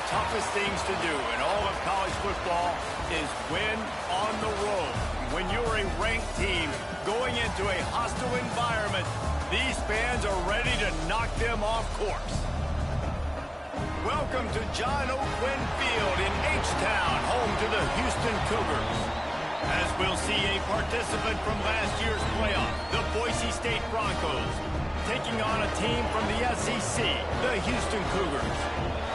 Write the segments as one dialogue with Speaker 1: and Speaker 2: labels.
Speaker 1: toughest things to do in all of college football is win on the road. When you're a ranked team going into a hostile environment, these fans are ready to knock them off course. Welcome to John O. Quinn Field in H-Town, home to the Houston Cougars. As we'll see a participant from last year's playoff, the Boise State Broncos, taking on a team from the SEC, the Houston Cougars.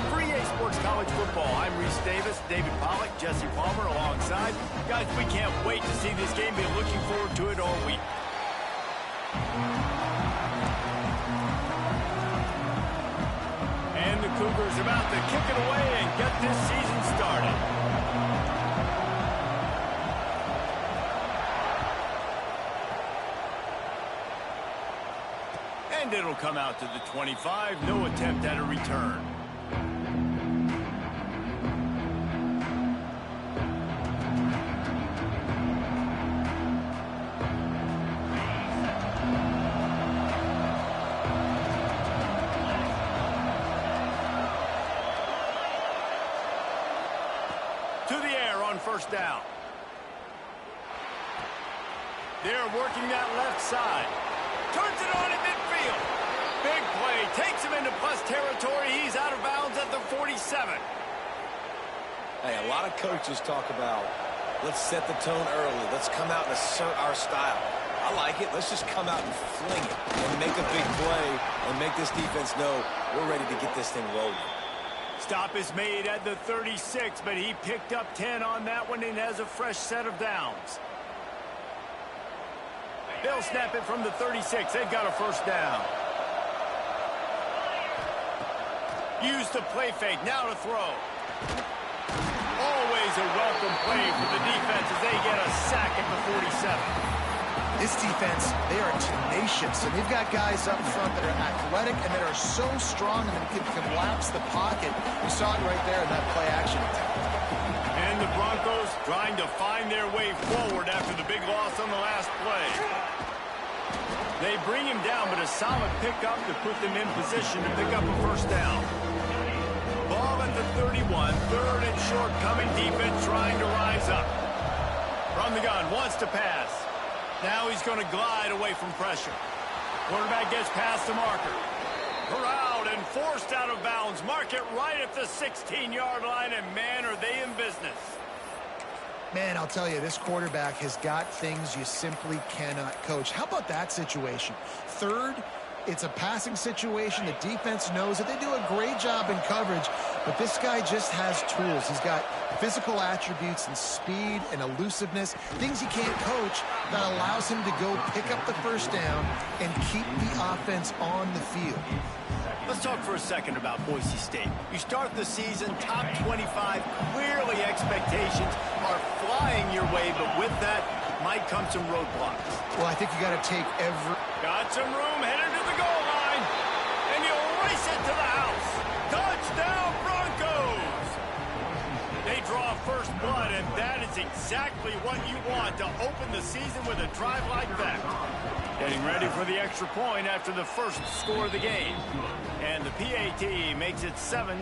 Speaker 1: For EA Sports College Football, I'm Reese Davis, David Pollack, Jesse Palmer alongside. Guys, we can't wait to see this game. Been looking forward to it all week. And the Cougars about to kick it away and get this season started. And it'll come out to the 25. No attempt at a return. To the air on first down. They're working that left side. Turns it on in midfield. Big play. Takes him into plus territory. He's out of bounds at the 47.
Speaker 2: Hey, a lot of coaches talk about, let's set the tone early. Let's come out and assert our style. I like it. Let's just come out and fling it and make a big play and make this defense know we're ready to get this thing rolling.
Speaker 1: Stop is made at the 36, but he picked up 10 on that one and has a fresh set of downs. They'll snap it from the 36. They've got a first down. Use the play fake. Now to throw. Always a welcome play for the defense as they get a sack at the 47.
Speaker 3: This defense, they are tenacious, and they've got guys up front that are athletic and that are so strong and that can collapse the pocket. We saw it right there in that play action attempt.
Speaker 1: And the Broncos trying to find their way forward after the big loss on the last play. They bring him down, but a solid pickup to put them in position to pick up a first down. Ball at the 31, third and short, coming defense trying to rise up. From the gun, wants to pass. Now he's going to glide away from pressure. Quarterback gets past the marker. Corralled and forced out of bounds. Mark it right at the 16-yard line, and man, are they in business.
Speaker 3: Man, I'll tell you, this quarterback has got things you simply cannot coach. How about that situation? Third, it's a passing situation. The defense knows that they do a great job in coverage, but this guy just has tools. He's got physical attributes and speed and elusiveness, things he can't coach, that allows him to go pick up the first down and keep the offense on the field.
Speaker 1: Let's talk for a second about Boise State. You start the season top 25. Clearly expectations are flying your way, but with that might come some roadblocks.
Speaker 3: Well, I think you got to take every...
Speaker 1: Got some room, headed to the goal line, and you'll race it to the house. Touchdown, Broncos! They draw first blood, and that is exactly what you want to open the season with a drive like that. Getting ready for the extra point after the first score of the game. And the PAT makes it 7-0.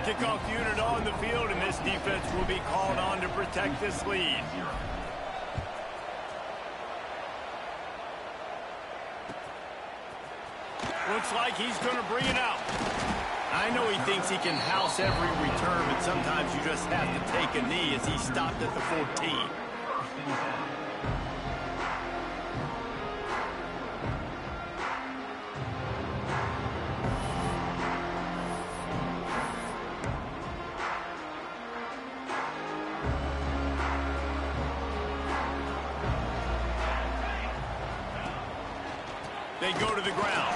Speaker 1: Kickoff unit on the field, and this defense will be called on to protect this lead. Looks like he's going to bring it out. I know he thinks he can house every return, but sometimes you just have to take a knee as he stopped at the 14. They go to the ground.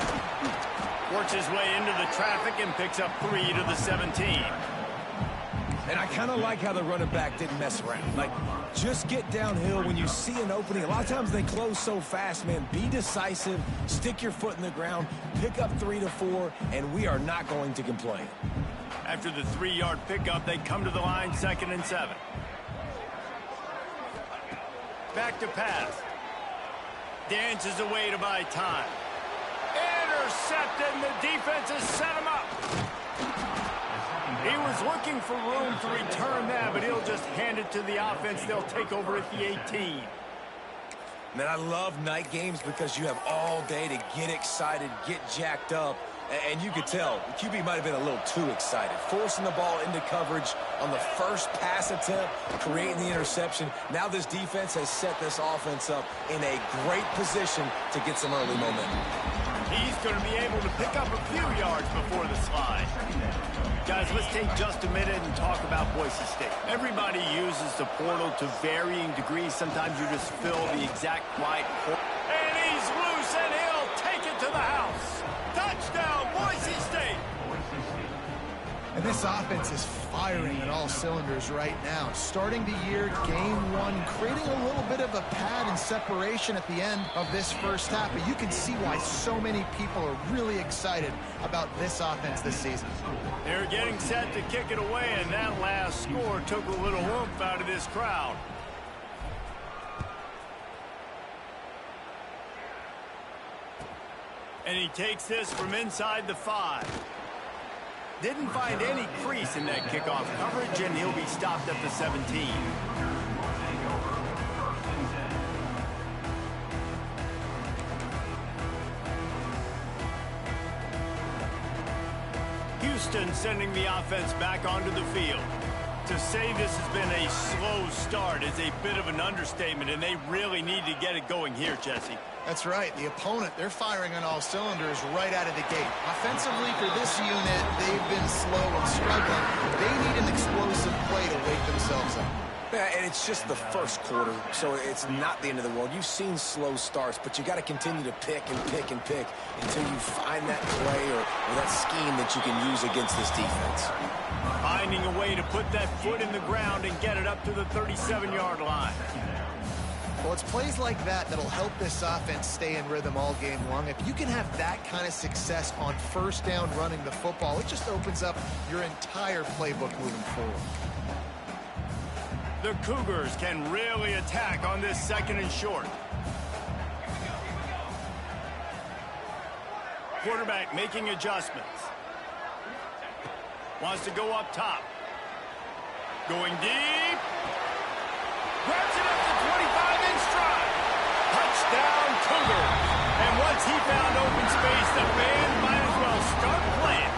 Speaker 1: Works his way into the traffic and picks up 3 to the 17.
Speaker 2: And I kind of like how the running back didn't mess around. Like, just get downhill when you see an opening. A lot of times they close so fast, man. Be decisive, stick your foot in the ground, pick up 3 to 4, and we are not going to complain.
Speaker 1: After the 3-yard pickup, they come to the line, 2nd and 7. Back to pass. Dances away to buy time. Intercepted, and the defense has set him up. He was looking for room to return that, but he'll just hand it to the offense. They'll take over at the 18.
Speaker 2: Man, I love night games because you have all day to get excited, get jacked up. And you could tell, the QB might have been a little too excited. Forcing the ball into coverage on the first pass attempt, creating the interception. Now this defense has set this offense up in a great position to get some early momentum.
Speaker 1: He's going to be able to pick up a few yards before the slide. Guys, let's take just a minute and talk about Boise State. Everybody uses the portal to varying degrees. Sometimes you just fill the exact right portal. And he's loose, and he'll take it to the house. Touchdown, Boise State!
Speaker 3: And this offense is firing on all cylinders right now. Starting the year, game one, creating a little bit of a pad and separation at the end of this first half. But you can see why so many people are really excited about this offense this season.
Speaker 1: They're getting set to kick it away, and that last score took a little oomph out of this crowd. And he takes this from inside the 5. Didn't find any crease in that kickoff coverage, and he'll be stopped at the 17. Houston sending the offense back onto the field. To say this has been a slow start is a bit of an understatement, and they really need to get it going here, Jesse.
Speaker 3: That's right. The opponent, they're firing on all cylinders right out of the gate. Offensively for this unit, they've been slow and struggling. They need an explosive play to wake themselves up.
Speaker 2: Yeah, and it's just the first quarter, so it's not the end of the world. You've seen slow starts, but you got to continue to pick and pick and pick until you find that play or that scheme that you can use against this defense.
Speaker 1: Finding a way to put that foot in the ground and get it up to the 37-yard line.
Speaker 3: Well, it's plays like that that'll help this offense stay in rhythm all game long. If you can have that kind of success on first down running the football, it just opens up your entire playbook moving forward.
Speaker 1: The Cougars can really attack on this 2nd and short. Quarterback making adjustments. Wants to go up top. Going deep. Grabs it up to 25 in stride. Touchdown, Cougars. And once he found open space, the fans might as well start playing.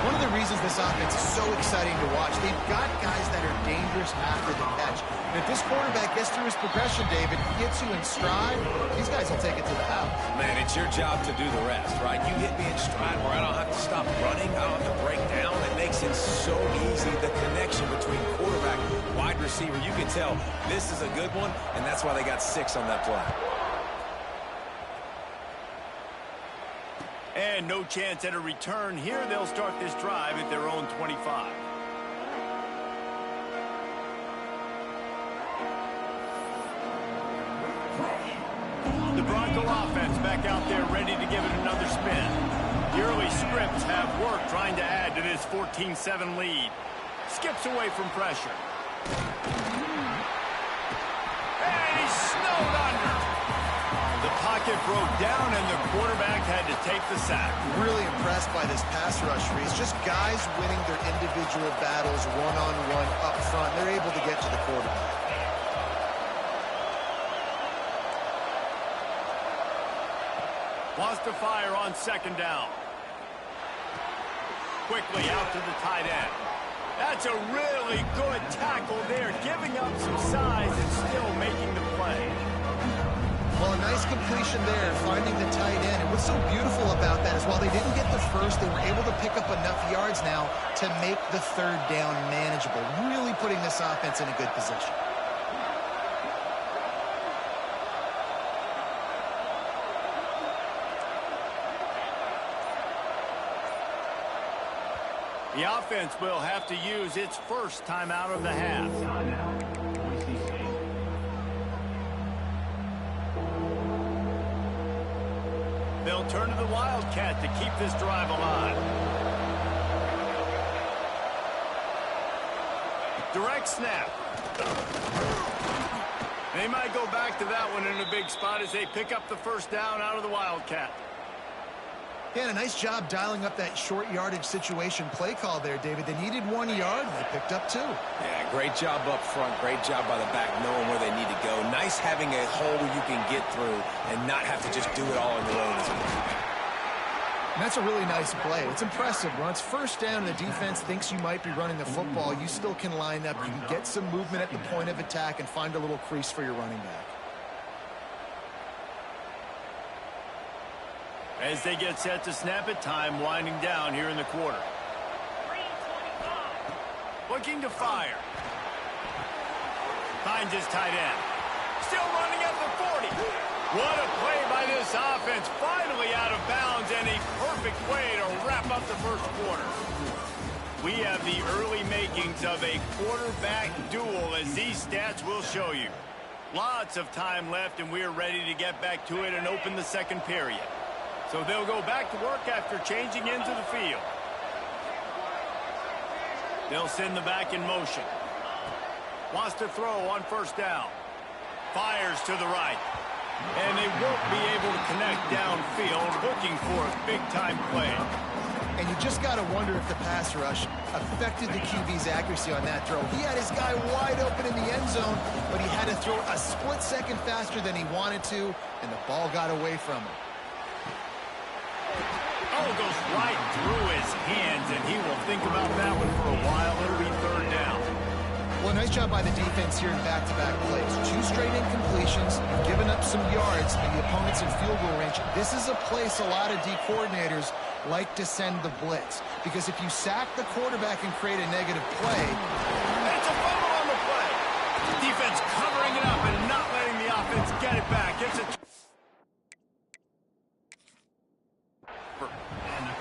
Speaker 3: One of the reasons this offense is so exciting to watch, they've got guys that are dangerous after the catch. And if this quarterback gets through his progression, David, gets you in stride, these guys will take it to the house.
Speaker 2: Man, it's your job to do the rest, right? You hit me in stride where I don't have to stop running, I don't have to break down. It makes it so easy, the connection between quarterback and wide receiver. You can tell this is a good one, and that's why they got 6 on that play.
Speaker 1: And no chance at a return here. They'll start this drive at their own 25. The Bronco offense back out there ready to give it another spin. The early scripts have worked trying to add to this 14-7 lead. Skips away from pressure. And he's snowed under. The pocket broke down, and the quarterback had to take the sack.
Speaker 3: Really impressed by this pass rush, Reese. Just guys winning their individual battles one-on-one up front. They're able to get to the quarterback.
Speaker 1: Wants to fire on 2nd down. Quickly out to the tight end. That's a really good tackle there, giving up some size and still making the play.
Speaker 3: Well, a nice completion there, finding the tight end. And what's so beautiful about that is while they didn't get the first, they were able to pick up enough yards now to make the 3rd down manageable, really putting this offense in a good position.
Speaker 1: The offense will have to use its first timeout of the half. They'll turn to the Wildcat to keep this drive alive. Direct snap. They might go back to that one in a big spot as they pick up the 1st down out of the Wildcat.
Speaker 3: Yeah, and a nice job dialing up that short yardage situation play call there, David. They needed 1 yard, and they picked up 2.
Speaker 2: Yeah, great job up front. Great job by the back knowing where they need to go. Nice having a hole where you can get through and not have to just do it all on your own as a quarterback.
Speaker 3: And that's a really nice play. It's impressive. When it's first down and the defense thinks you might be running the football, you still can line up. You can get some movement at the point of attack and find a little crease for your running back.
Speaker 1: As they get set to snap it, time winding down here in the quarter. Looking to fire. Finds his tight end. Still running at the 40. What a play by this offense. Finally out of bounds, and a perfect way to wrap up the first quarter. We have the early makings of a quarterback duel, as these stats will show you. Lots of time left, and we're ready to get back to it and open the second period. So they'll go back to work after changing into the field. They'll send the back in motion. Wants to throw on first down. Fires to the right. And they won't be able to connect downfield, looking for a big-time play.
Speaker 3: And you just got to wonder if the pass rush affected the QB's accuracy on that throw. He had his guy wide open in the end zone, but he had to throw a split second faster than he wanted to, and the ball got away from him.
Speaker 1: Oh, goes right through his hands, and he will think about that one for a while. It'll be third down.
Speaker 3: Well, nice job by the defense here in back-to-back plays. 2 straight incompletions, giving up some yards, and the opponent's in field goal range. This is a place a lot of D coordinators like to send the blitz, because if you sack the quarterback and create a negative play...
Speaker 1: It's a fumble on the play. Defense covering it up and not letting the offense get it back. It's a...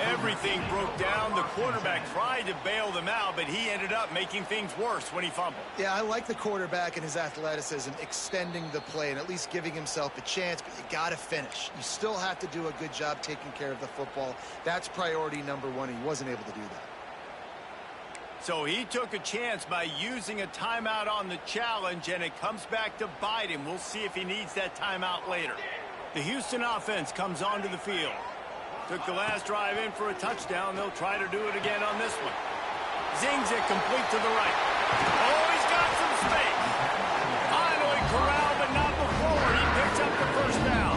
Speaker 1: Everything broke down. The quarterback tried to bail them out, but he ended up making things worse when he fumbled.
Speaker 3: Yeah, I like the quarterback and his athleticism, extending the play and at least giving himself a chance, but you got to finish. You still have to do a good job taking care of the football. That's priority number 1, and he wasn't able to do that.
Speaker 1: So he took a chance by using a timeout on the challenge, and it comes back to bite him. We'll see if he needs that timeout later. The Houston offense comes onto the field. Took the last drive in for a touchdown. They'll try to do it again on this one. Zings it complete to the right. Oh, he's got some space. Finally corralled, but not before. He picks up the first down.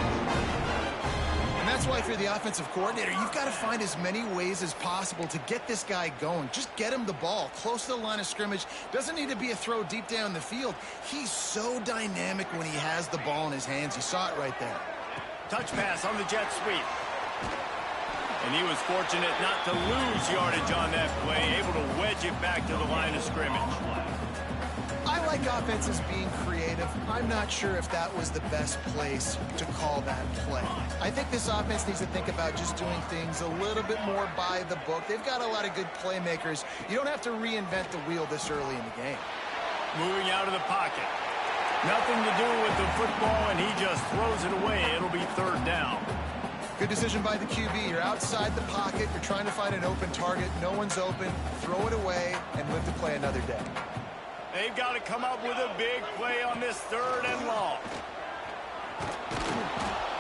Speaker 3: And that's why if you're the offensive coordinator, you've got to find as many ways as possible to get this guy going. Just get him the ball close to the line of scrimmage. Doesn't need to be a throw deep down the field. He's so dynamic when he has the ball in his hands. You saw it right there.
Speaker 1: Touch pass on the jet sweep. And he was fortunate not to lose yardage on that play, able to wedge it back to the line of scrimmage.
Speaker 3: I like offenses being creative. I'm not sure if that was the best place to call that play. I think this offense needs to think about just doing things a little bit more by the book. They've got a lot of good playmakers. You don't have to reinvent the wheel this early in the game.
Speaker 1: Moving out of the pocket. Nothing to do with the football, and he just throws it away. It'll be third down.
Speaker 3: Good decision by the QB. You're outside the pocket. You're trying to find an open target. No one's open. Throw it away and live to play another day.
Speaker 1: They've got to come up with a big play on this third and long.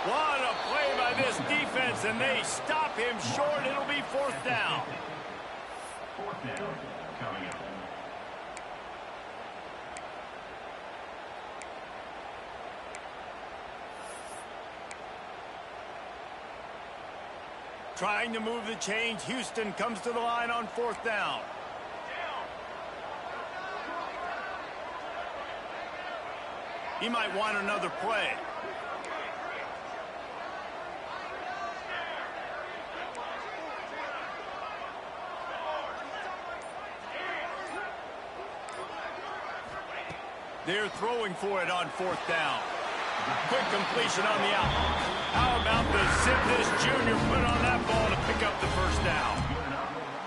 Speaker 1: What a play by this defense, and they stop him short. It'll be fourth down.
Speaker 4: Fourth down coming up.
Speaker 1: Trying to move the change. Houston comes to the line on fourth down. He might want another play. They're throwing for it on fourth down. Quick completion on the out. How about the zip this junior put on that ball to pick up the first down?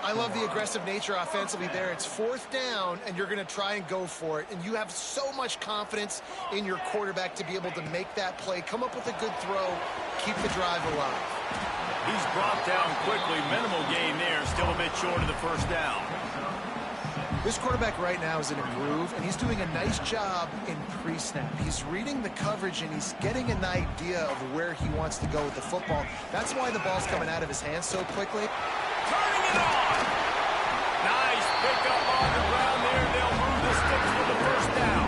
Speaker 3: I love the aggressive nature offensively there. It's fourth down, and you're going to try and go for it. And you have so much confidence in your quarterback to be able to make that play, come up with a good throw, keep the drive alive.
Speaker 1: He's brought down quickly. Minimal gain there. Still a bit short of the first down.
Speaker 3: This quarterback right now is in a groove, and he's doing a nice job in pre-snap. He's reading the coverage, and he's getting an idea of where he wants to go with the football. That's why the ball's coming out of his hands so quickly.
Speaker 1: Turning it on. Nice pickup on the ground there. They'll move the sticks for the first down.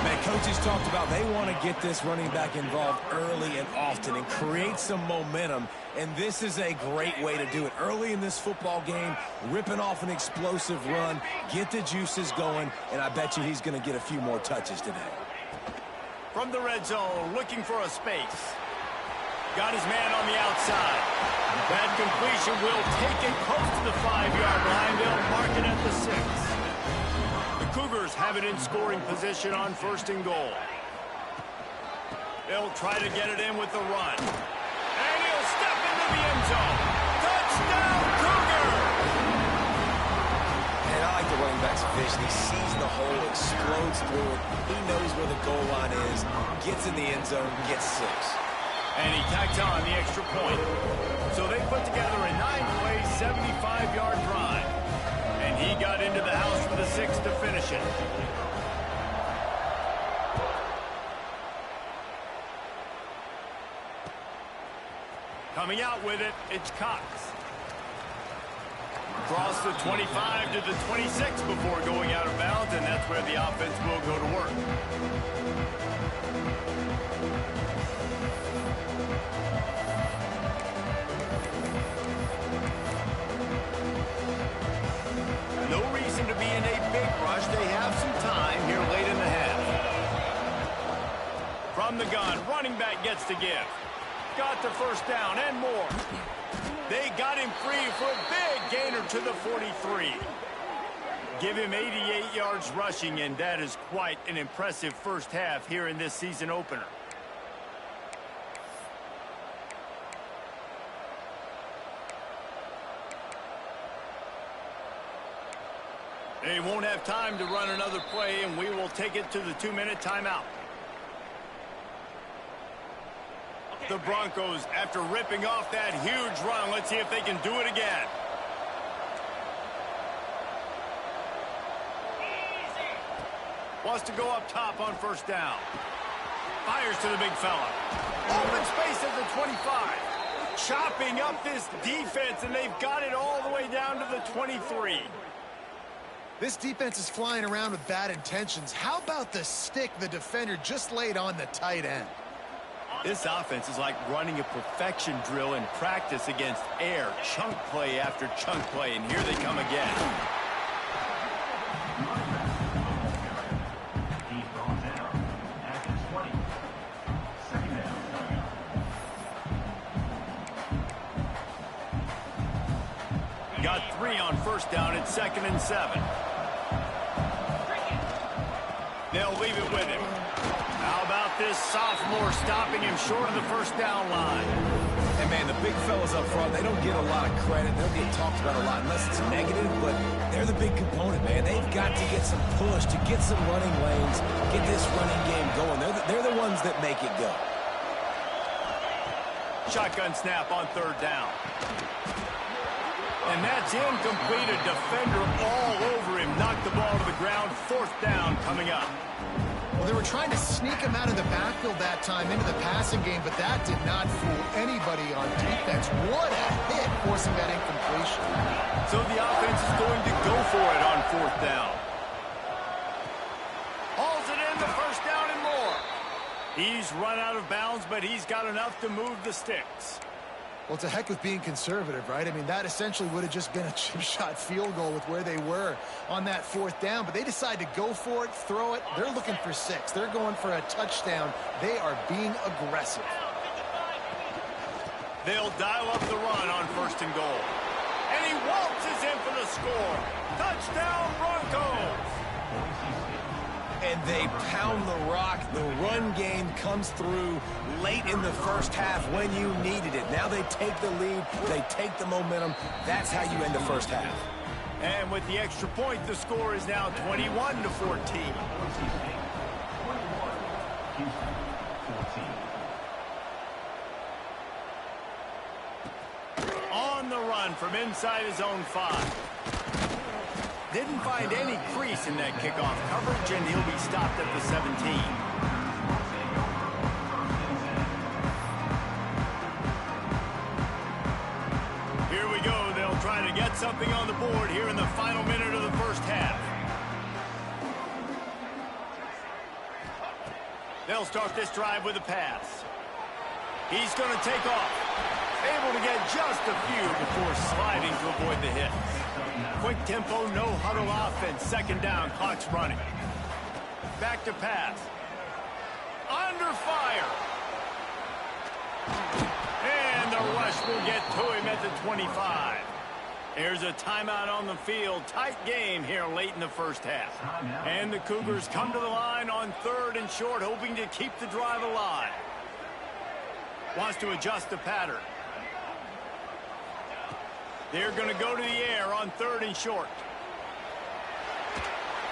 Speaker 2: Man, coaches talked about they want to get this running back involved early and often and create some momentum, and this is a great way to do it. Early in this football game, ripping off an explosive run, get the juices going, and I bet you he's going to get a few more touches today.
Speaker 1: From the red zone, looking for a space. Got his man on the outside. That completion will take it close to the 5-yard line. They'll mark it at the 6. The Cougars have it in scoring position on 1st and goal. They'll try to get it in with the run. And he'll step into the end zone. Touchdown, Cougars!
Speaker 2: And I like the running back's vision. He sees the hole, explodes through it. He knows where the goal line is, gets in the end zone, gets 6.
Speaker 1: And he tacks on the extra point. So they put together a 9-play, 75-yard drive. And he got into the house for the 6 to finish it. Coming out with it, it's Cox. Cross the 25 to the 26 before going out of bounds, and that's where the offense will go to work. No reason to be in a big rush. They have some time here late in the half. From the gun, running back gets to give. Got the first down and more. They got him free for a big gainer to the 43. Give him 88 yards rushing, and that is quite an impressive first half here in this season opener. They won't have time to run another play, and we will take it to the 2-minute timeout. The Broncos, after ripping off that huge run, let's see if they can do it again. Wants to go up top on first down. Fires to the big fella. Open space at the 25. Chopping up this defense, and they've got it all the way down to the 23.
Speaker 3: This defense is flying around with bad intentions. How about the stick the defender just laid on the tight end?
Speaker 1: This offense is like running a perfection drill in practice against air. Chunk play after chunk play, and here they come again.
Speaker 4: He's brought down at the 20. Second down coming up.
Speaker 1: Got 3 on first down at 2nd and 7. They'll leave it with him. How about this sophomore stopping him short of the first down line?
Speaker 2: And, man, the big fellas up front, they don't get a lot of credit. They don't get talked about a lot unless it's negative, but they're the big component, man. They've got to get some push, to get some running lanes, get this running game going. They're the ones that make it go.
Speaker 1: Shotgun snap on 3rd down. And that's incomplete. A defender all over him. Knocked the ball to the ground. 4th down coming up.
Speaker 3: Well, they were trying to sneak him out of the backfield that time into the passing game, but that did not fool anybody on defense. What a hit, forcing that incompletion.
Speaker 1: So the offense is going to go for it on 4th down. Hauls it in, the first down and more. He's run out of bounds, but he's got enough to move the sticks.
Speaker 3: Well, it's a heck with being conservative, right? I mean, that essentially would have just been a chip shot field goal with where they were on that 4th down, but they decide to go for it, throw it. They're looking for 6. They're going for a touchdown. They are being aggressive.
Speaker 1: They'll dial up the run on 1st and goal. And he waltzes in for the score. Touchdown, Broncos!
Speaker 2: And they pound the rock. The run game comes through late in the first half when you needed it. Now they take the lead. They take the momentum. That's how you end the first half.
Speaker 1: And with the extra point, the score is now 21-14. On the run from inside his own 5. Didn't Couldn't find any crease in that kickoff coverage, and he'll be stopped at the 17. Here we go. They'll try to get something on the board here in the final minute of the first half. They'll start this drive with a pass. He's going to take off. Able to get just a few before sliding to avoid the hit. Quick tempo, no huddle offense. Second down, clock's running. Back to pass. Under fire. And the rush will get to him at the 25. There's a timeout on the field. Tight game here late in the first half. And the Cougars come to the line on 3rd and short, hoping to keep the drive alive. Wants to adjust the pattern. They're going to go to the air on 3rd and short.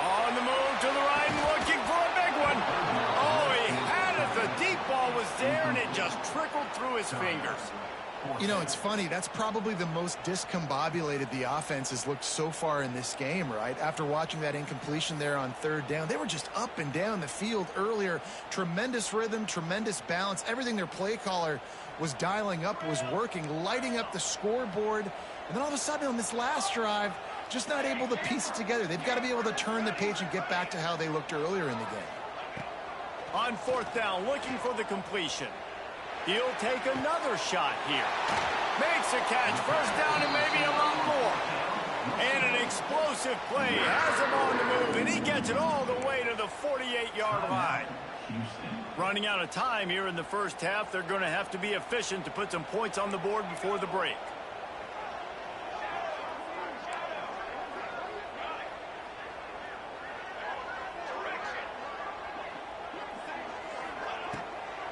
Speaker 1: On the move to the right and looking for a big one. Oh, he had it. The deep ball was there, and it just trickled through his fingers.
Speaker 3: You know, it's funny. That's probably the most discombobulated the offense has looked so far in this game, right? After watching that incompletion there on 3rd down, they were just up and down the field earlier. Tremendous rhythm, tremendous balance. Everything their play caller was dialing up was working, lighting up the scoreboard. And then all of a sudden on this last drive, just not able to piece it together. They've got to be able to turn the page and get back to how they looked earlier in the game.
Speaker 1: On 4th down, looking for the completion. He'll take another shot here. Makes a catch. First down and maybe a lot more. And an explosive play. Has him on the move, and he gets it all the way to the 48-yard line. Running out of time here in the first half. They're going to have to be efficient to put some points on the board before the break.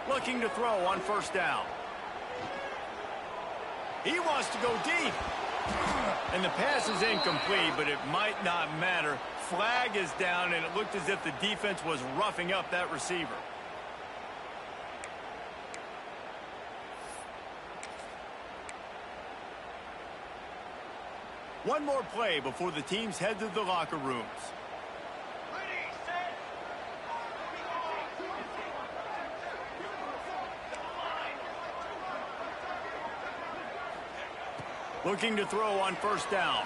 Speaker 1: Looking to throw on 1st down. He wants to go deep. And the pass is incomplete, but it might not matter. Flag is down, and it looked as if the defense was roughing up that receiver. One more play before the teams head to the locker rooms. Looking to throw on 1st down.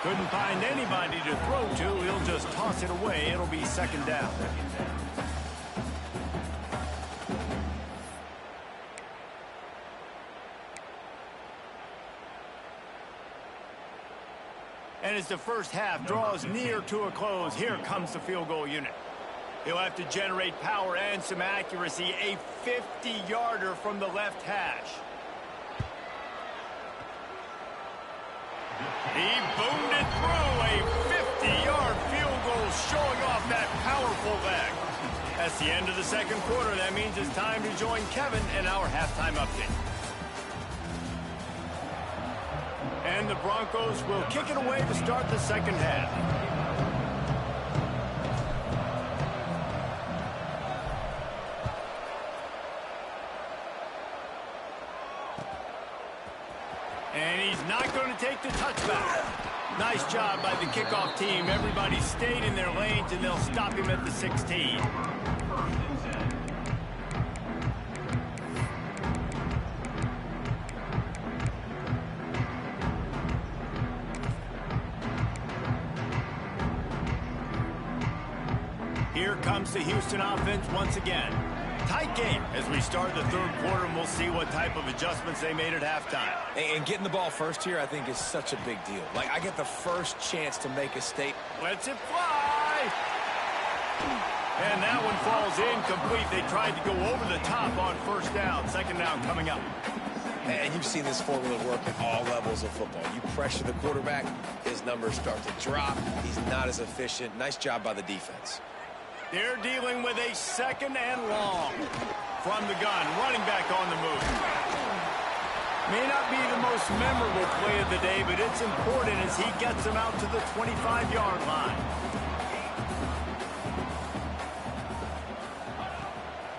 Speaker 1: Couldn't find anybody to throw to. He'll just toss it away. It'll be 2nd down. And as the first half draws near to a close, here comes the field goal unit. He'll have to generate power and some accuracy. A 50-yarder from the left hash. He boomed it through. A 50-yard field goal showing off that powerful leg. That's the end of the 2nd quarter. That means it's time to join Kevin in our halftime update. And the Broncos will kick it away to start the 2nd half. And he's not going to take the touchback. Nice job by the kickoff team. Everybody stayed in their lanes, and they'll stop him at the 16. Here comes the Houston offense once again. Tight game as we start the 3rd quarter, and we'll see what type of adjustments they made at halftime.
Speaker 2: And getting the ball first here, I think, is such a big deal. Like, I get the first chance to make a statement.
Speaker 1: Lets it fly. And that one falls incomplete. They tried to go over the top on 1st down. 2nd down coming up.
Speaker 2: And you've seen this formula work at all levels of football. You pressure the quarterback, his numbers start to drop. He's not as efficient. Nice job by the defense.
Speaker 1: They're dealing with a 2nd and long. From the gun, running back on the move. May not be the most memorable play of the day, but it's important as he gets them out to the 25-yard line.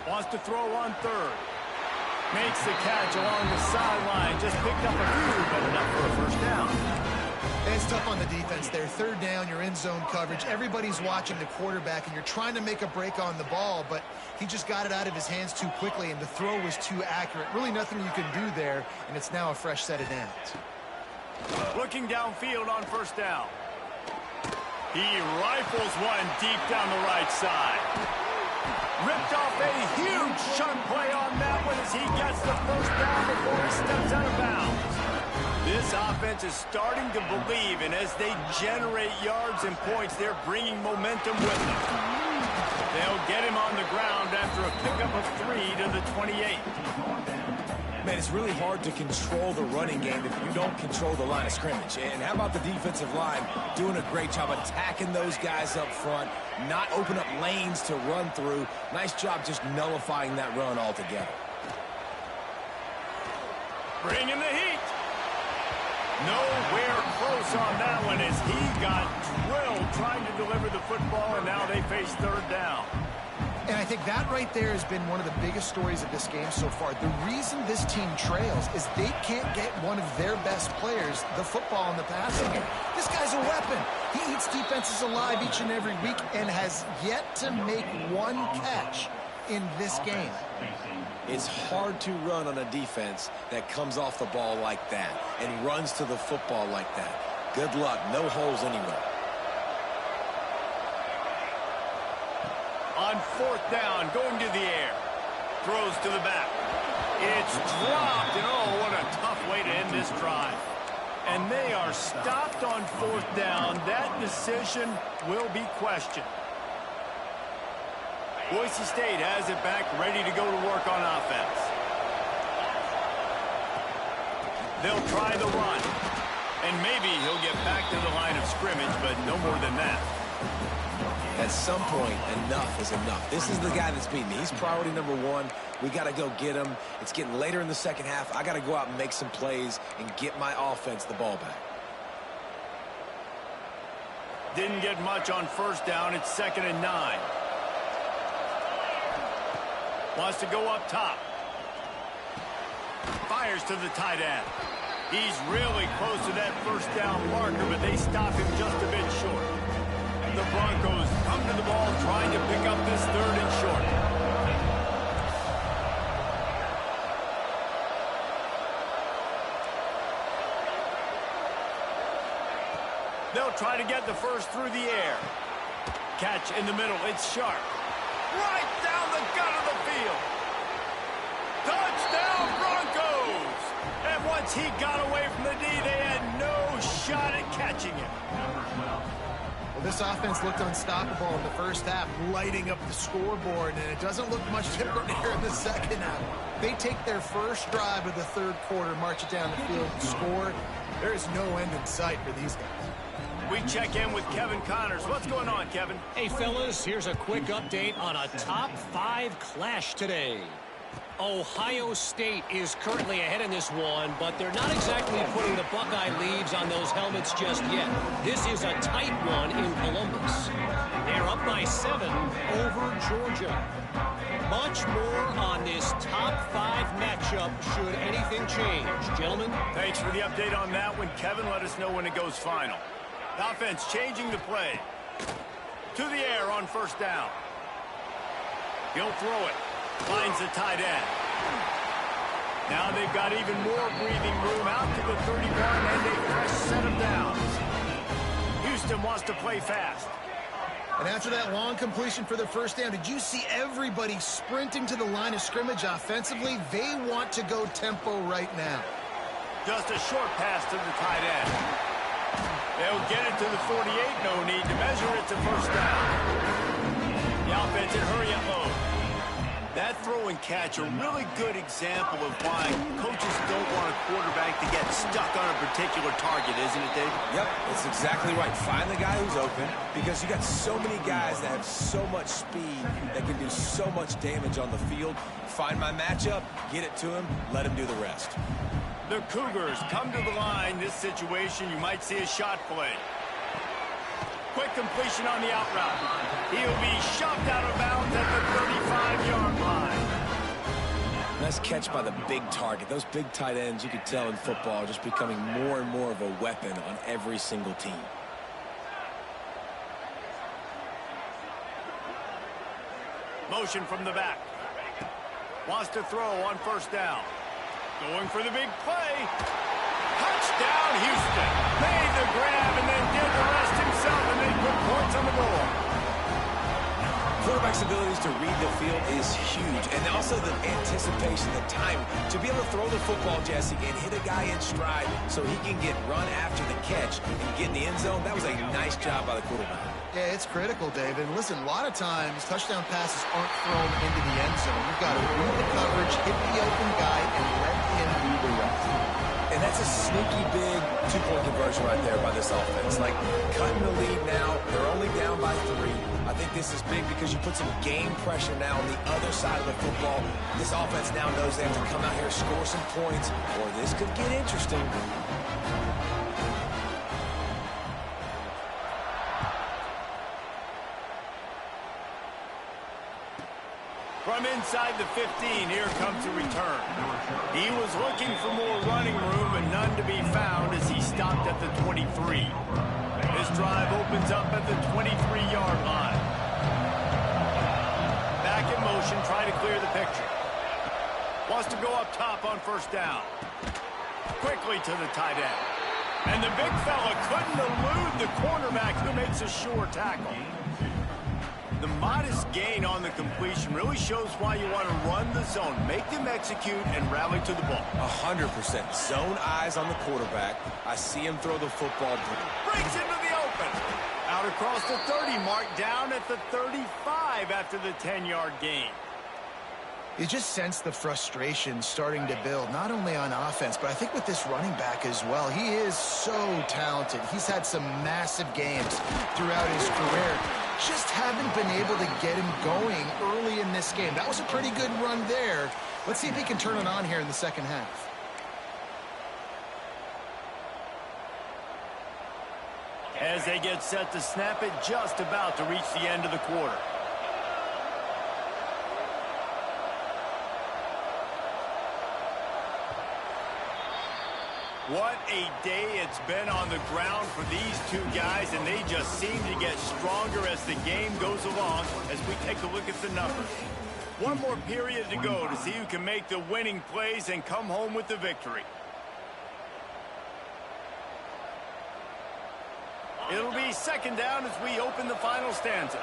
Speaker 1: Wants to throw on 3rd. Makes the catch along the sideline. Just picked up a few, but enough for a 1st down.
Speaker 3: It's tough on the defense there. Third down, you're in zone coverage. Everybody's watching the quarterback, and you're trying to make a break on the ball, but he just got it out of his hands too quickly, and the throw was too accurate. Really nothing you can do there, and it's now a fresh set of downs.
Speaker 1: Looking downfield on first down. He rifles one deep down the right side. Ripped off a huge chunk play on that one as he gets the first down before he steps out of bounds. This offense is starting to believe, and as they generate yards and points, they're bringing momentum with them. They'll get him on the ground after a pickup of 3 to the 28.
Speaker 2: Man, it's really hard to control the running game if you don't control the line of scrimmage. And how about the defensive line doing a great job attacking those guys up front, not open up lanes to run through. Nice job just nullifying that run altogether.
Speaker 1: Bringing the heat. Nowhere close on that one as he got drilled trying to deliver the football, and now they face third down.
Speaker 3: And I think that right there has been one of the biggest stories of this game so far. The reason this team trails is they can't get one of their best players the football in the passing game. This guy's a weapon. He eats defenses alive each and every week and has yet to make one catch in this game.
Speaker 2: It's hard to run on a defense that comes off the ball like that and runs to the football like that. Good luck. No holes anywhere.
Speaker 1: On fourth down, going to the air. Throws to the back. It's dropped, and oh, what a tough way to end this drive. And they are stopped on fourth down. That decision will be questioned. Boise State has it back, ready to go to work on offense. They'll try the run. And maybe he'll get back to the line of scrimmage, but no more than that.
Speaker 2: At some point, enough is enough. This is the guy that's beating me. He's priority number one. We got to go get him. It's getting later in the second half. I got to go out and make some plays and get my offense the ball back.
Speaker 1: Didn't get much on first down. It's 2nd and 9. Wants to go up top. Fires to the tight end. He's really close to that first down marker, but they stop him just a bit short. The Broncos come to the ball trying to pick up this 3rd and short. They'll try to get the first through the air. Catch in the middle. It's sharp. Right down the gut of the field. Touchdown, Broncos! And once he got away from the D, they had no shot at catching him.
Speaker 3: Well, this offense looked unstoppable in the first half, lighting up the scoreboard, and it doesn't look much different here in the second half. They take their first drive of the third quarter, march it down the field, and score. There is no end in sight for these guys.
Speaker 1: We check in with Kevin Connors. What's going on, Kevin?
Speaker 5: Hey, fellas, here's a quick update on a top 5 clash today. Ohio State is currently ahead in this one, but they're not exactly putting the Buckeye leaves on those helmets just yet. This is a tight one in Columbus. They're up by 7 over Georgia. Much more on this top 5 matchup should anything change. Gentlemen?
Speaker 1: Thanks for the update on that one, Kevin. Let us know when it goes final. Offense changing the play. To the air on first down. He'll throw it. Finds the tight end. Now they've got even more breathing room out to the 31 and a fresh set of downs. Houston wants to play fast.
Speaker 3: And after that long completion for the first down, did you see everybody sprinting to the line of scrimmage offensively? They want to go tempo right now.
Speaker 1: Just a short pass to the tight end. They'll get it to the 48. No need to measure it to first down. The offense in hurry up mode. That throw and catch, a really good example of why coaches don't want a quarterback to get stuck on a particular target, isn't it, Dave?
Speaker 2: Yep, that's exactly right. Find the guy who's open, because you got so many guys that have so much speed that can do so much damage on the field. Find my matchup, get it to him, let him do the rest.
Speaker 1: The Cougars come to the line. This situation, you might see a shot play. Quick completion on the out route. He'll be shoved out of bounds at the 35-yard line.
Speaker 2: Nice catch by the big target. Those big tight ends, you could tell in football, are just becoming more and more of a weapon on every single team.
Speaker 1: Motion from the back. Wants to throw on first down. Going for the big play. Touchdown, Houston. Made the grab and then did the rest himself, and they put points on the board.
Speaker 2: Quarterback's abilities to read the field is huge, and also the anticipation, the time to be able to throw the football, Jesse, and hit a guy in stride so he can get run after the catch and get in the end zone. That was a nice job by the quarterback.
Speaker 3: Yeah, it's critical, David. And listen, a lot of times touchdown passes aren't thrown into the end zone. You've got to read the coverage, hit the open guy, and let him do the rest.
Speaker 2: And that's a sneaky big two-point conversion right there by this offense. Like, cutting the lead now. They're only down by 3. I think this is big because you put some game pressure now on the other side of the football. This offense now knows they have to come out here, score some points, or this could get interesting.
Speaker 1: From inside the 15, here comes a return. He was looking for more running room, but none to be found as he stopped at the 23. This drive opens up at the 23-yard line. Back in motion, try to clear the picture. Wants to go up top on first down. Quickly to the tight end. And the big fella couldn't elude the cornerback who makes a sure tackle. The modest gain on the completion really shows why you want to run the zone, make them execute, and rally to the ball.
Speaker 2: 100%. Zone eyes on the quarterback. I see him throw the football.
Speaker 1: Breaks into the open. Out across the 30 mark, down at the 35 after the 10-yard gain.
Speaker 3: You just sense the frustration starting to build, not only on offense, but I think with this running back as well. He is so talented. He's had some massive games throughout his career. Just haven't been able to get him going early in this game. That was a pretty good run there. Let's see if he can turn it on here in the second half.
Speaker 1: As they get set to snap it, just about to reach the end of the quarter. What a day it's been on the ground for these two guys, and they just seem to get stronger as the game goes along as we take a look at the numbers. One more period to go to see who can make the winning plays and come home with the victory. It'll be second down as we open the final stanza.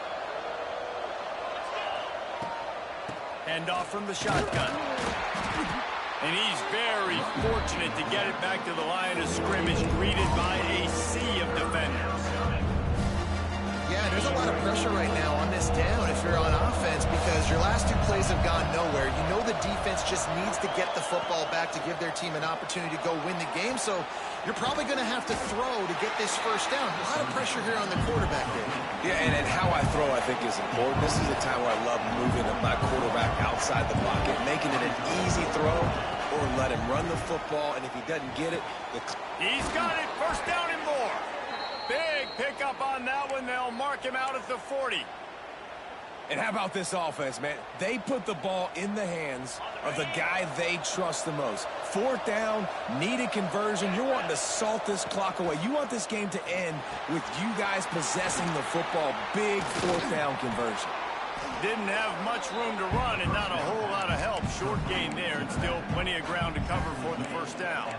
Speaker 1: Hand off from the shotgun. And he's very fortunate to get it back to the line of scrimmage, greeted by a sea of defenders.
Speaker 3: Yeah, there's a lot of pressure right now on this down if you're on offense because your last 2 plays have gone nowhere. You know the defense just needs to get the football back to give their team an opportunity to go win the game, so you're probably going to have to throw to get this first down. A lot of pressure here on the quarterback there.
Speaker 2: Yeah, and how I throw, I think, is important. This is a time where I love moving my quarterback outside the pocket, making it an easy throw, or let him run the football, and if he doesn't get it,
Speaker 1: he's got it, first down and more. Big pickup on that one. They'll mark him out at the 40.
Speaker 2: And how about this offense, man? They put the ball in the hands of the guy they trust the most. Fourth down, needed conversion. You're wanting to salt this clock away. You want this game to end with you guys possessing the football. Big fourth down conversion.
Speaker 1: Didn't have much room to run and not a whole lot of help. Short gain there and still plenty of ground to cover for the first down.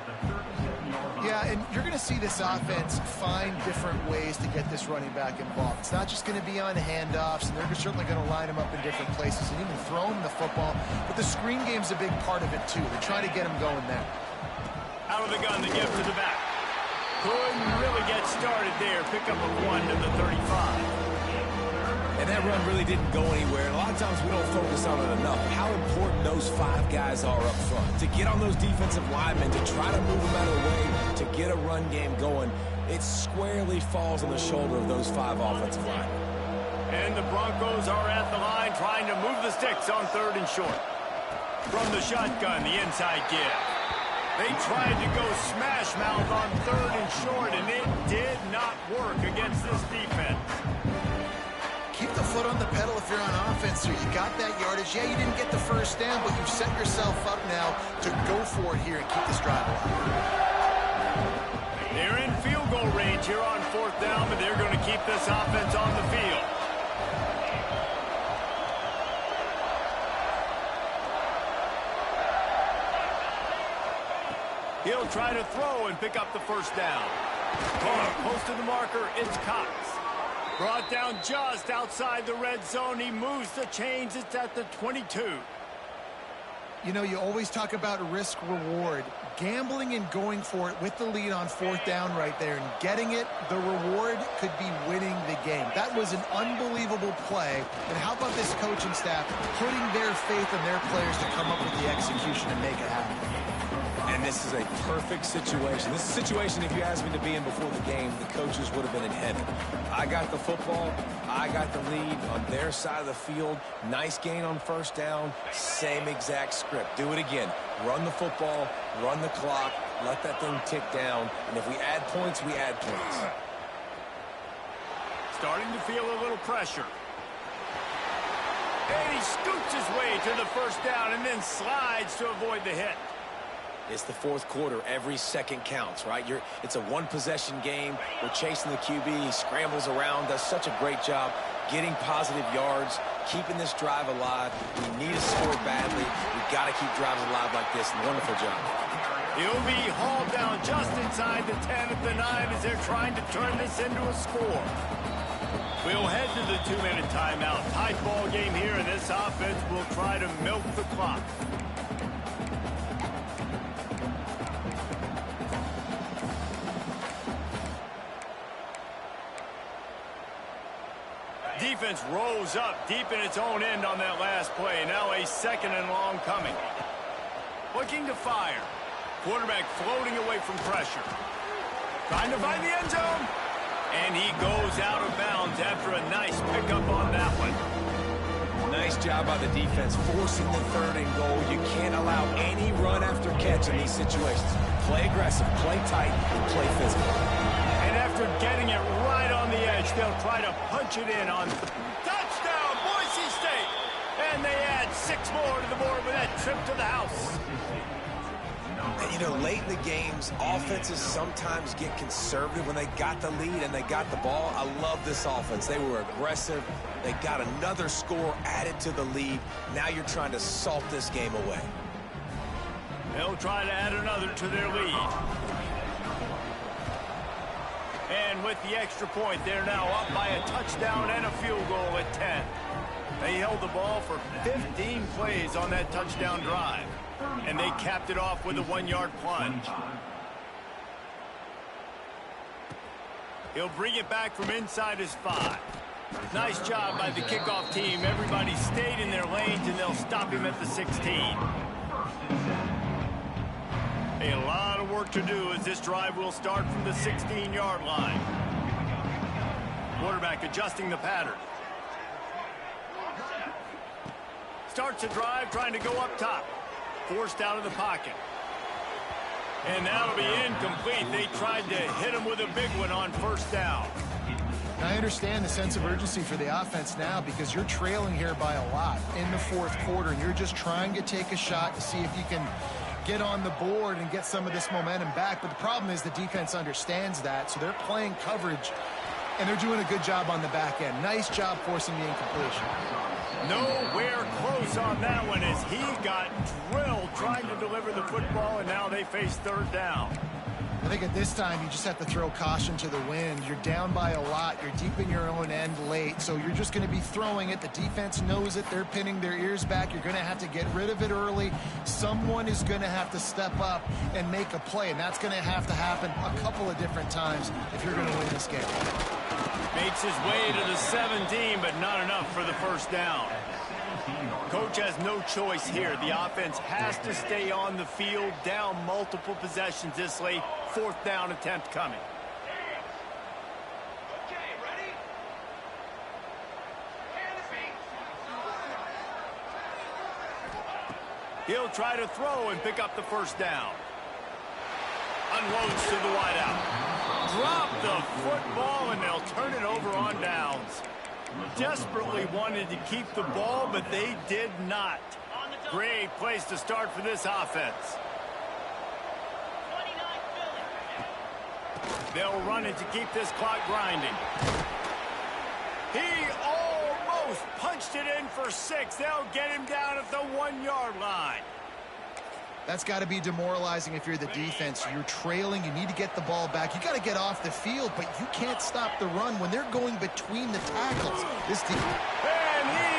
Speaker 3: Yeah, and you're going to see this offense find different ways to get this running back involved. It's not just going to be on handoffs, and they're certainly going to line him up in different places and even throw him the football. But the screen game's a big part of it, too. They're trying to get him going there.
Speaker 1: Out of the gun, the give to the back. Couldn't really get started there. Pick up a 1 to the 35.
Speaker 2: And that run really didn't go anywhere. And a lot of times we don't focus on it enough. How important those 5 guys are up front. To get on those defensive linemen, to try to move them out of the way, to get a run game going, it squarely falls on the shoulder of those 5 offensive linemen.
Speaker 1: And the Broncos are at the line trying to move the sticks on 3rd and short. From the shotgun, the inside give. They tried to go smash mouth on 3rd and short, and it did not work against this defense.
Speaker 3: Keep the foot on the pedal if you're on offense. answer. You got that yardage. Yeah, you didn't get the first down, but you've set yourself up now to go for it here and keep this drive alive.
Speaker 1: They're in field goal range here on 4th down, but they're going to keep this offense on the field. He'll try to throw and pick up the first down. Close to the marker, it's Cox. Brought down just outside the red zone. He moves the chains. It's at the 22.
Speaker 3: You know, you always talk about risk-reward. Gambling and going for it with the lead on 4th down right there and getting it, the reward could be winning the game. That was an unbelievable play. And how about this coaching staff putting their faith in their players to come up with the execution and make it happen?
Speaker 2: And this is a perfect situation. This is a situation, if you asked me to be in before the game, the coaches would have been in heaven. I got the football. I got the lead on their side of the field. Nice gain on 1st down. Same exact script. Do it again. Run the football, run the clock, let that thing tick down. And if we add points, we add points.
Speaker 1: Starting to feel a little pressure. And he scoots his way to the 1st down and then slides to avoid the hit.
Speaker 2: It's the 4th quarter. Every second counts, right? It's a one-possession game. We're chasing the QB. He scrambles around, does such a great job getting positive yards, keeping this drive alive. We need a score badly. We've got to keep drives alive like this. Wonderful job.
Speaker 1: He'll be hauled down just inside the 10 at the 9 as they're trying to turn this into a score. We'll head to the 2-minute timeout. Tight ball game here, and this offense will try to milk the clock. Defense rolls up deep in its own end on that last play. Now a 2nd and long coming. Looking to fire. Quarterback floating away from pressure. Trying to find the end zone. And he goes out of bounds after a nice pickup on that one.
Speaker 2: Nice job by the defense forcing the 3rd and goal. You can't allow any run after catch in these situations. Play aggressive, play tight, and play physical.
Speaker 1: And after getting it right on the edge, they'll try to punch it in on touchdown, Boise State. And they add 6 more to the board with that trip to the house.
Speaker 2: You know, late in the games, offenses sometimes get conservative when they got the lead and they got the ball. I love this offense. They were aggressive. They got another score added to the lead. Now you're trying to salt this game away.
Speaker 1: They'll try to add another to their lead. And with the extra point, they're now up by a touchdown and a field goal at 10. They held the ball for 15 plays on that touchdown drive. And they capped it off with a 1-yard plunge. He'll bring it back from inside his 5. Nice job by the kickoff team. Everybody stayed in their lanes, and they'll stop him at the 16. A lot of work to do as this drive will start from the 16-yard line. Quarterback adjusting the pattern. Starts a drive trying to go up top. Forced out of the pocket. And that'll be incomplete. They tried to hit him with a big one on 1st down.
Speaker 3: I understand the sense of urgency for the offense now because you're trailing here by a lot in the 4th quarter, and you're just trying to take a shot to see if you can get on the board and get some of this momentum back. But the problem is the defense understands that, so they're playing coverage, and they're doing a good job on the back end. Nice job forcing the incompletion.
Speaker 1: Nowhere close on that one as he got drilled trying to deliver the football, and now they face 3rd down.
Speaker 3: I think at this time you just have to throw caution to the wind. You're down by a lot. You're deep in your own end late, so you're just going to be throwing it. The defense knows it. They're pinning their ears back. You're going to have to get rid of it early. Someone is going to have to step up and make a play, and that's going to have to happen a couple of different times if you're going to win this game.
Speaker 1: Makes his way to the 17, but not enough for the 1st down. Coach has no choice here. The offense has to stay on the field, down multiple possessions this late. 4th down attempt coming. He'll try to throw and pick up the 1st down. Unloads to the wideout. Drop the football, and they'll turn it over on downs. desperately wanted to keep the ball, but they did not. Great place to start for this offense. They'll run it to keep this clock grinding. He almost punched it in for 6. They'll get him down at the 1-yard line.
Speaker 3: That's got to be demoralizing if you're the defense. You're trailing. You need to get the ball back. You got to get off the field, but you can't stop the run when they're going between the tackles. This team.
Speaker 1: And he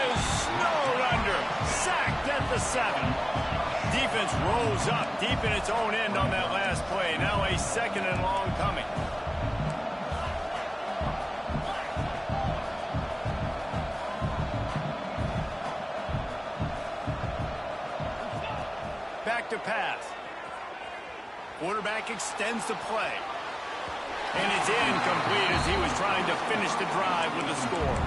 Speaker 1: is snowed under. Sacked at the 7. Defense rose up deep in its own end on that last play. Now a 2nd and long coming. Back to pass. Quarterback extends the play. And it's incomplete as he was trying to finish the drive with a score.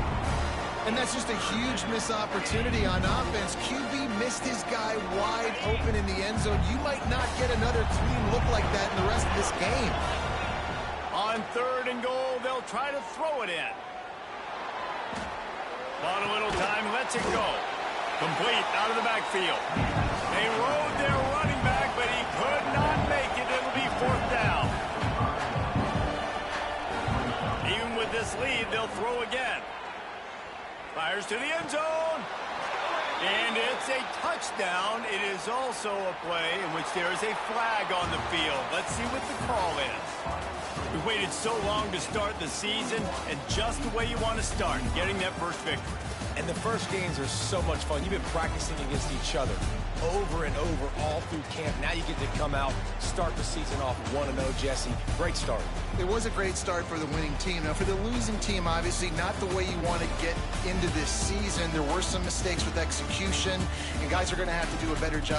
Speaker 3: And that's just a huge missed opportunity on offense. QB missed his guy wide open in the end zone. You might not get another clean look like that in the rest of this game.
Speaker 1: On 3rd and goal, they'll try to throw it in. Bought a little time, lets it go. Complete out of the backfield. They rode their running back, but he could not make it. It'll be 4th down. Even with this lead, they'll throw again. Fires to the end zone. And it's a touchdown. It is also a play in which there is a flag on the field. Let's see what the call is. We waited so long to start the season, and just the way you want to start, getting that first victory.
Speaker 2: And the first games are so much fun. You've been practicing against each other over and over all through camp. Now you get to come out, start the season off 1-0, Jesse. Great start.
Speaker 3: It was a great start for the winning team. Now, for the losing team, obviously not the way you want to get into this season. There were some mistakes with execution, and guys are going to have to do a better job.